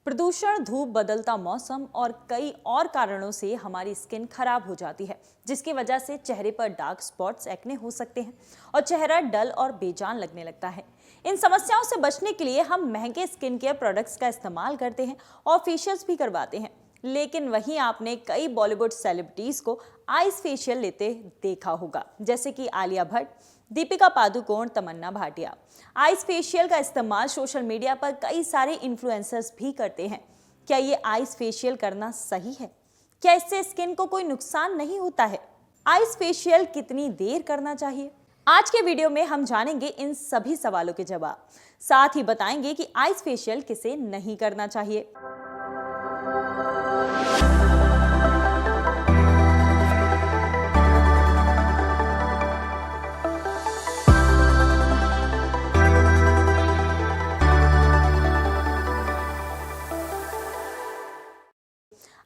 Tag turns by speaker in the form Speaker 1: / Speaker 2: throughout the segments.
Speaker 1: प्रदूषण, धूप, बदलता मौसम और कई और कारणों से हमारी स्किन खराब हो जाती है, जिसकी वजह से चेहरे पर डार्क स्पॉट्स, एक्ने हो सकते हैं और चेहरा डल और बेजान लगने लगता है। इन समस्याओं से बचने के लिए हम महंगे स्किन केयर प्रोडक्ट्स का इस्तेमाल करते हैं और फेशियल्स भी करवाते हैं। लेकिन वहीं आपने कई बॉलीवुड सेलिब्रिटीज को आइस फेशियल लेते देखा होगा, जैसे कि आलिया भट्ट, दीपिका पादुकोण, तमन्ना भाटिया। आइस फेशियल का इस्तेमाल सोशल मीडिया पर कई सारे इन्फ्लुएंसर्स भी करते हैं। क्या ये आइस फेशियल करना सही है? क्या इससे स्किन को कोई नुकसान नहीं होता है? आइस फेशियल कितनी देर करना चाहिए? आज के वीडियो में हम जानेंगे इन सभी सवालों के जवाब। साथ ही बताएंगे कि आइस फेशियल किसे नहीं करना चाहिए।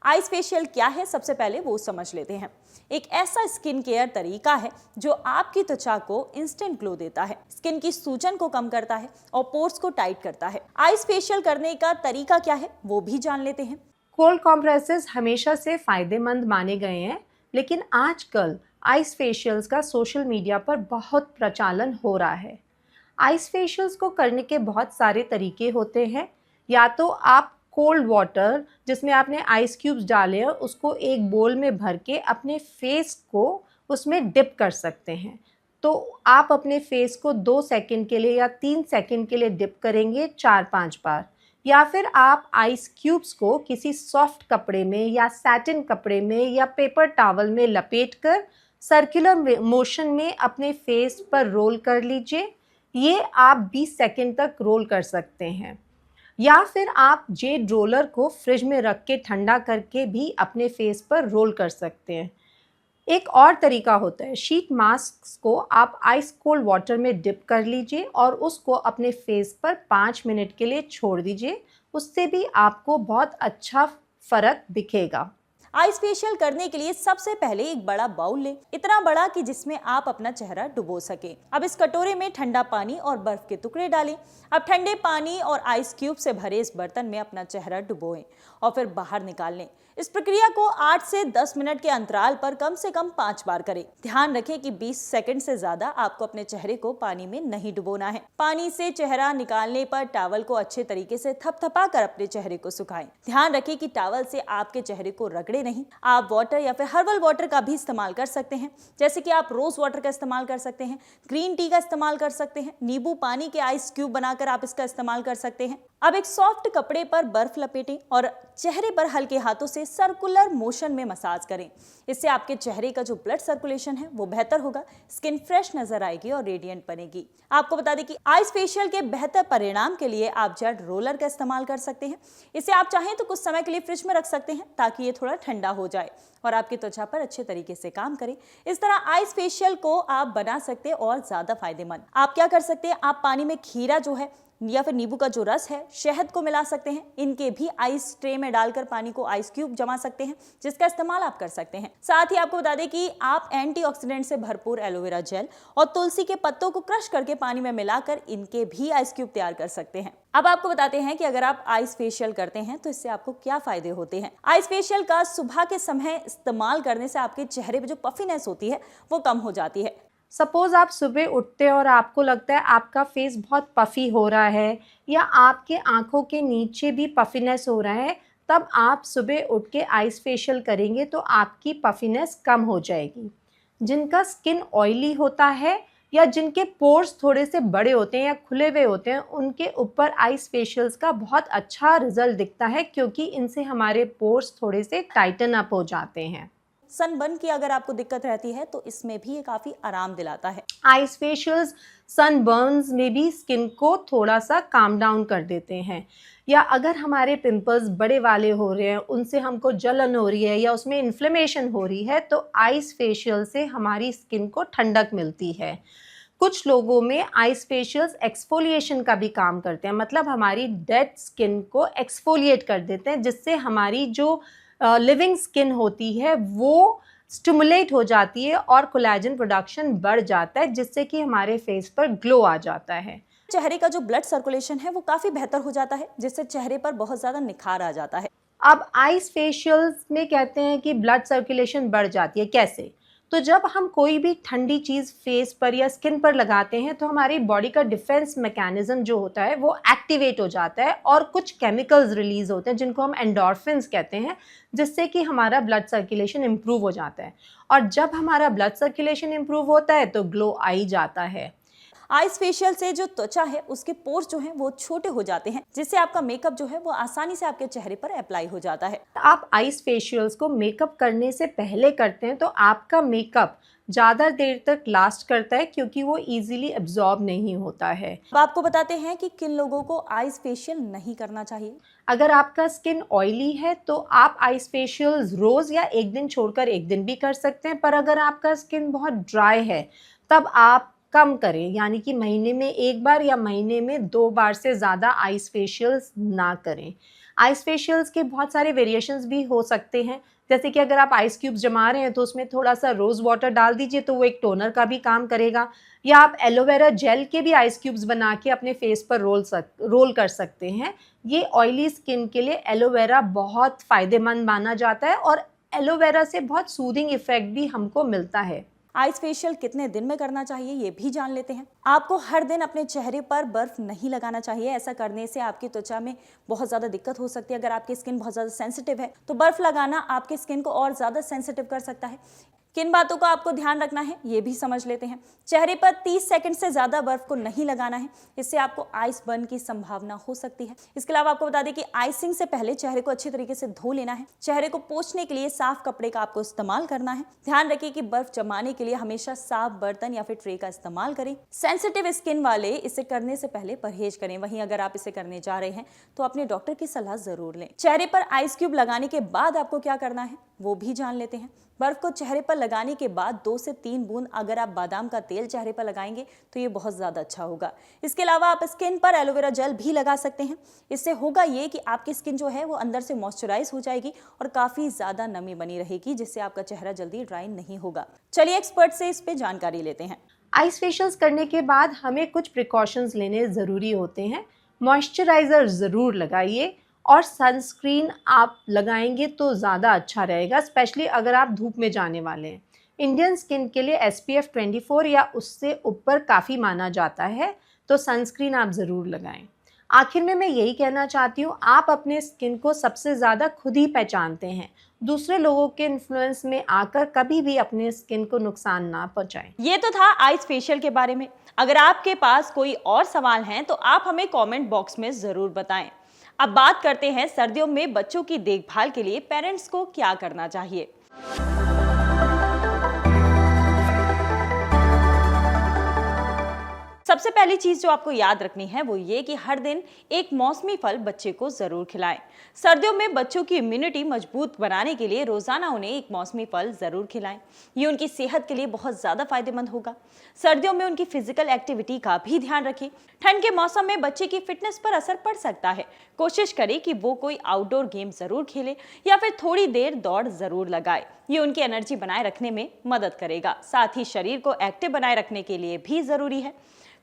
Speaker 1: आइस फेशियल क्या है, सबसे पहले वो समझ लेते हैं। एक ऐसा स्किन केयर तरीका है जो आपकी त्वचा को इंस्टेंट ग्लो देता है, स्किन की सूजन को कम करता है और पोर्स को टाइट करता है। आइस फेशियल करने का तरीका क्या है वो भी जान लेते हैं।
Speaker 2: कोल्ड कॉम्प्रेसेस हमेशा से फायदेमंद माने गए हैं, लेकिन आजकल आइस फेशियल्स का सोशल मीडिया पर बहुत प्रचलन हो रहा है। आइस फेशियल्स को करने के बहुत सारे तरीके होते हैं। या तो आप कोल्ड वाटर जिसमें आपने आइस क्यूब्स डाले हैं उसको एक बोल में भर के अपने फेस को उसमें डिप कर सकते हैं। तो आप अपने फेस को 2 सेकंड के लिए या 3 सेकंड के लिए डिप करेंगे 4-5 बार। या फिर आप आइस क्यूब्स को किसी सॉफ्ट कपड़े में या सैटिन कपड़े में या पेपर टॉवल में लपेटकर सर्कुलर मोशन में अपने फेस पर रोल कर लीजिए। ये आप 20 सेकंड तक रोल कर सकते हैं। या फिर आप जेड रोलर को फ्रिज में रख के ठंडा करके भी अपने फेस पर रोल कर सकते हैं। एक और तरीका होता है, शीट मास्क को आप आइस कोल्ड वाटर में डिप कर लीजिए और उसको अपने फेस पर 5 मिनट के लिए छोड़ दीजिए। उससे भी आपको बहुत अच्छा फर्क दिखेगा।
Speaker 1: आइस फेशियल करने के लिए सबसे पहले एक बड़ा बाउल लें, इतना बड़ा कि जिसमें आप अपना चेहरा डुबो सके। अब इस कटोरे में ठंडा पानी और बर्फ के टुकड़े डालें। अब ठंडे पानी और आइस क्यूब से भरे इस बर्तन में अपना चेहरा डुबोएं और फिर बाहर निकाल लें। इस प्रक्रिया को 8 से 10 मिनट के अंतराल पर कम से कम 5 बार करें। ध्यान रखें कि 20 सेकंड से ज्यादा आपको अपने चेहरे को पानी में नहीं डुबोना है। पानी से चेहरा निकालने पर टॉवल को अच्छे तरीके से थपथपा कर अपने चेहरे को सुखाएं। ध्यान रखें कि टॉवल से आपके चेहरे को रगड़े नहीं। आप वाटर या फिर हर्बल वाटर का भी इस्तेमाल कर सकते हैं, जैसे कि आप रोज वाटर का इस्तेमाल कर सकते हैं, ग्रीन टी का इस्तेमाल कर सकते हैं, नींबू पानी के आइस क्यूब बनाकर आप इसका इस्तेमाल कर सकते हैं। अब एक सॉफ्ट कपड़े पर बर्फ लपेटें और चेहरे पर हल्के हाथों से सर्कुलर मोशन में मसाज करें। इससे आपके चेहरे का जो ब्लड सर्कुलेशन है वो बेहतर होगा, स्किन फ्रेश नजर आएगी और रेडिएंट बनेगी। आपको बता दें कि आइस फेशियल के बेहतर परिणाम के लिए आप जेड रोलर का इस्तेमाल कर सकते हैं। इसे आप चाहें तो कुछ समय के लिए फ्रिज में रख सकते हैं ताकि ये थोड़ा ठंडा हो जाए और आपकी त्वचा पर अच्छे तरीके से काम करे। इस तरह आइस फेशियल को आप बना सकते हैं और ज्यादा फायदेमंद। आप क्या कर सकते हैं, आप पानी में खीरा जो है या फिर नींबू का जो रस है, शहद को मिला सकते हैं। इनके भी आइस ट्रे में डालकर पानी को आइस क्यूब जमा सकते हैं, जिसका इस्तेमाल आप कर सकते हैं। साथ ही आपको बता दें कि आप एंटीऑक्सीडेंट से भरपूर एलोवेरा जेल और तुलसी के पत्तों को क्रश करके पानी में मिलाकर इनके भी आइस क्यूब तैयार कर सकते हैं। अब आपको बताते हैं कि अगर आप आइस फेशियल करते हैं तो इससे आपको क्या फायदे होते हैं। आइस फेशियल का सुबह के समय इस्तेमाल करने से आपके चेहरे पे जो पफीनेस होती है वो कम हो जाती है।
Speaker 2: सपोज़ आप सुबह उठते हैं और आपको लगता है आपका फेस बहुत पफ़ी हो रहा है या आपके आँखों के नीचे भी पफ़ीनेस हो रहा है, तब आप सुबह उठ के आइस फेशियल करेंगे तो आपकी पफ़ीनेस कम हो जाएगी। जिनका स्किन ऑयली होता है या जिनके पोर्स थोड़े से बड़े होते हैं या खुले हुए होते हैं, उनके ऊपर आइस फेशियल्स का बहुत अच्छा रिजल्ट दिखता है, क्योंकि इनसे हमारे पोर्स थोड़े से टाइटन अप हो जाते हैं।
Speaker 1: सनबर्न की अगर आपको दिक्कत रहती है तो इसमें भी ये काफी आराम दिलाता है।
Speaker 2: आइस फेशियल्स सनबर्न्स में भी स्किन को थोड़ा सा काम डाउन कर देते हैं। या अगर हमारे पिंपल्स बड़े वाले हो रहे हैं, उनसे हमको जलन हो रही है या उसमें इन्फ्लेमेशन हो रही है, तो आइस फेशियल से हमारी स्किन को ठंडक मिलती है। कुछ लोगों में आइस फेशियल्स एक्सफोलिएशन का भी काम करते हैं, मतलब हमारी डेड स्किन को एक्सफोलिएट कर देते हैं, जिससे हमारी जो लिविंग स्किन होती है वो स्टिमुलेट हो जाती है और कोलेजन प्रोडक्शन बढ़ जाता है, जिससे कि हमारे फेस पर ग्लो आ जाता है।
Speaker 1: चेहरे का जो ब्लड सर्कुलेशन है वो काफी बेहतर हो जाता है, जिससे चेहरे पर बहुत ज्यादा निखार आ जाता है।
Speaker 2: अब आइस फेशियल्स में कहते हैं कि ब्लड सर्कुलेशन बढ़ जाती है, कैसे? तो जब हम कोई भी ठंडी चीज़ फेस पर या स्किन पर लगाते हैं तो हमारी बॉडी का डिफेंस मैकेनिज्म जो होता है वो एक्टिवेट हो जाता है और कुछ केमिकल्स रिलीज होते हैं जिनको हम एंडोर्फिन्स कहते हैं, जिससे कि हमारा ब्लड सर्कुलेशन इम्प्रूव हो जाता है। और जब हमारा ब्लड सर्कुलेशन इम्प्रूव होता है तो ग्लो आ ही जाता है।
Speaker 1: आइस फेशियल से जो त्वचा है उसके पोर्स जो हैं वो छोटे हो जाते हैं, जिससे आपका मेकअप जो है वो आसानी से आपके चेहरे पर अप्लाई हो जाता है।
Speaker 2: आप आइस फेशियल्स को मेकअप करने से पहले करते हैं तो आपका मेकअप ज़्यादा देर तक लास्ट करता है क्योंकि वो इजीली एब्जॉर्ब नहीं होता है।
Speaker 1: अब आपको बताते हैं कि किन लोगों को आइस फेशियल नहीं करना चाहिए।
Speaker 2: अगर आपका स्किन ऑयली है तो आप आइस फेशियल्स रोज़ या एक दिन छोड़कर एक दिन भी कर सकते हैं, पर अगर आपका स्किन बहुत ड्राई है तब आप कम करें, यानी कि महीने में एक बार या महीने में 2 बार से ज़्यादा आइस फेशियल्स ना करें। आइस फेशियल्स के बहुत सारे वेरिएशंस भी हो सकते हैं, जैसे कि अगर आप आइस क्यूब्स जमा रहे हैं तो उसमें थोड़ा सा रोज़ वाटर डाल दीजिए तो वो एक टोनर का भी काम करेगा, या आप एलोवेरा जेल के भी आइस क्यूब्स बना के अपने फेस पर रोल कर सकते हैं। ये ऑयली स्किन के लिए एलोवेरा बहुत फ़ायदेमंद माना जाता है और एलोवेरा से बहुत सूदिंग इफ़ेक्ट भी हमको मिलता है।
Speaker 1: आइस फेशियल कितने दिन में करना चाहिए ये भी जान लेते हैं। आपको हर दिन अपने चेहरे पर बर्फ नहीं लगाना चाहिए। ऐसा करने से आपकी त्वचा में बहुत ज़्यादा दिक्कत हो सकती है। अगर आपकी स्किन बहुत ज़्यादा सेंसिटिव है तो बर्फ लगाना आपकी स्किन को और ज़्यादा सेंसिटिव कर सकता है। किन बातों का आपको ध्यान रखना है ये भी समझ लेते हैं। चेहरे पर 30 सेकंड से ज़्यादा बर्फ को नहीं लगाना है, इससे आपको आइस बर्न की संभावना हो सकती है। इसके अलावा आपको बता दें कि आइसिंग से पहले चेहरे को अच्छी तरीके से धो लेना है। चेहरे को पोंछने के लिए साफ कपड़े का आपको इस्तेमाल करना है। ध्यान रखिए कि बर्फ जमाने के लिए हमेशा साफ बर्तन या फिर ट्रे का इस्तेमाल करें। सेंसिटिव स्किन वाले इसे करने से पहले परहेज करें। वहीं अगर आप इसे करने जा रहे हैं तो अपने डॉक्टर की सलाह जरूर लें। चेहरे पर आइस क्यूब लगाने के बाद आपको क्या करना है वो भी जान लेते हैं। बर्फ को चेहरे पर लगाने के बाद 2 से 3 बूंद अगर आप बादाम का तेल चेहरे पर लगाएंगे तो ये बहुत ज़्यादा अच्छा होगा। इसके अलावा आप स्किन पर एलोवेरा जेल भी लगा सकते हैं। इससे होगा ये कि आपकी स्किन जो है वो अंदर से मॉइस्चराइज हो जाएगी और काफ़ी ज़्यादा नमी बनी रहेगी, जिससे आपका चेहरा जल्दी ड्राई नहीं होगा। चलिए एक्सपर्ट से इस पर जानकारी लेते हैं।
Speaker 2: आइस फेशियल्स करने के बाद हमें कुछ प्रिकॉशंस लेने ज़रूरी होते हैं। मॉइस्चराइज़र ज़रूर लगाइए और सनस्क्रीन आप लगाएंगे तो ज़्यादा अच्छा रहेगा, स्पेशली अगर आप धूप में जाने वाले हैं। इंडियन स्किन के लिए SPF 24 या उससे ऊपर काफ़ी माना जाता है, तो सनस्क्रीन आप ज़रूर लगाएं। आखिर में मैं यही कहना चाहती हूँ, आप अपने स्किन को सबसे ज़्यादा खुद ही पहचानते हैं। दूसरे लोगों के इन्फ्लुएंस में आकर कभी भी अपने स्किन को नुकसान ना पहुँचाएं।
Speaker 1: ये तो था आइस फेशियल के बारे में। अगर आपके पास कोई और सवाल हैं तो आप हमें कमेंट बॉक्स में ज़रूर बताएं। अब बात करते हैं सर्दियों में बच्चों की देखभाल के लिए पेरेंट्स को क्या करना चाहिए। सबसे पहली चीज जो आपको याद रखनी है वो ये कि हर दिन एक मौसमी फल बच्चे को जरूर खिलाएं। सर्दियों में बच्चों की इम्यूनिटी मजबूत बनाने के लिए रोजाना उन्हें एक मौसमी फल जरूर खिलाएं। ये उनकी सेहत के लिए बहुत ज्यादा फायदेमंद होगा। सर्दियों में उनकी फिजिकल एक्टिविटी का भी ध्यान रखें। ठंड के मौसम में बच्चे की फिटनेस पर असर पड़ सकता है। कोशिश करें कि वो कोई आउटडोर गेम जरूर खेले या फिर थोड़ी देर दौड़ जरूर लगाए। ये उनकी एनर्जी बनाए रखने में मदद करेगा। साथ ही शरीर को एक्टिव बनाए रखने के लिए भी जरूरी है।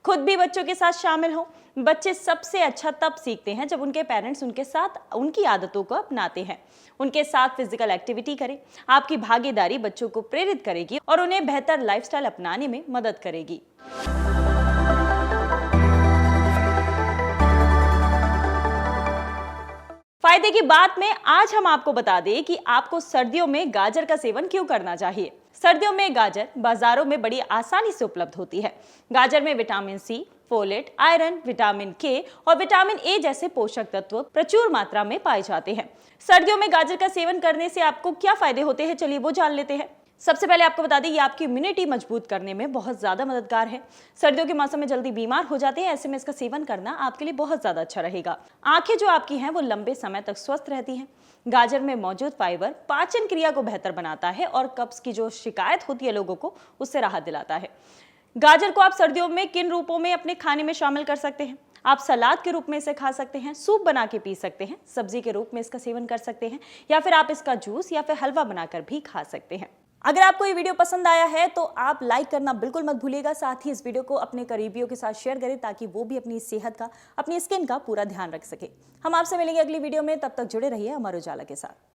Speaker 1: खुद भी बच्चों के साथ शामिल हो। बच्चे सबसे अच्छा तब सीखते हैं जब उनके पेरेंट्स उनके साथ उनकी आदतों को अपनाते हैं। उनके साथ फिजिकल एक्टिविटी करें। आपकी भागीदारी बच्चों को प्रेरित करेगी और उन्हें बेहतर लाइफस्टाइल अपनाने में मदद करेगी। फायदे की बात में आज हम आपको बता दें कि आपको सर्दियों में गाजर का सेवन क्यों करना चाहिए। सर्दियों में गाजर बाजारों में बड़ी आसानी से उपलब्ध होती है। गाजर में vitamin C, folate, iron, vitamin K और विटामिन ए जैसे पोषक तत्व प्रचुर मात्रा में पाए जाते हैं। सर्दियों में गाजर का सेवन करने से आपको क्या फायदे होते हैं, चलिए वो जान लेते हैं। सबसे पहले आपको बता दें ये आपकी इम्यूनिटी मजबूत करने में बहुत ज़्यादा मददगार है। सर्दियों के मौसम में जल्दी बीमार हो जाते हैं, ऐसे में इसका सेवन करना आपके लिए बहुत ज़्यादा अच्छा रहेगा। आंखें जो आपकी हैं वो लंबे समय तक स्वस्थ रहती हैं। गाजर में मौजूद फाइबर पाचन क्रिया को बेहतर बनाता है और कब्ज की जो शिकायत होती है लोगों को उससे राहत दिलाता है। गाजर को आप सर्दियों में किन रूपों में अपने खाने में शामिल कर सकते हैं? आप सलाद के रूप में इसे खा सकते हैं, सूप बना के पी सकते हैं, सब्जी के रूप में इसका सेवन कर सकते हैं या फिर आप इसका जूस या फिर हलवा बनाकर भी खा सकते हैं। अगर आपको ये वीडियो पसंद आया है तो आप लाइक करना बिल्कुल मत भूलिएगा। साथ ही इस वीडियो को अपने करीबियों के साथ शेयर करें ताकि वो भी अपनी सेहत का, अपनी स्किन का पूरा ध्यान रख सके। हम आपसे मिलेंगे अगली वीडियो में, तब तक जुड़े रहिए अमर उजाला के साथ।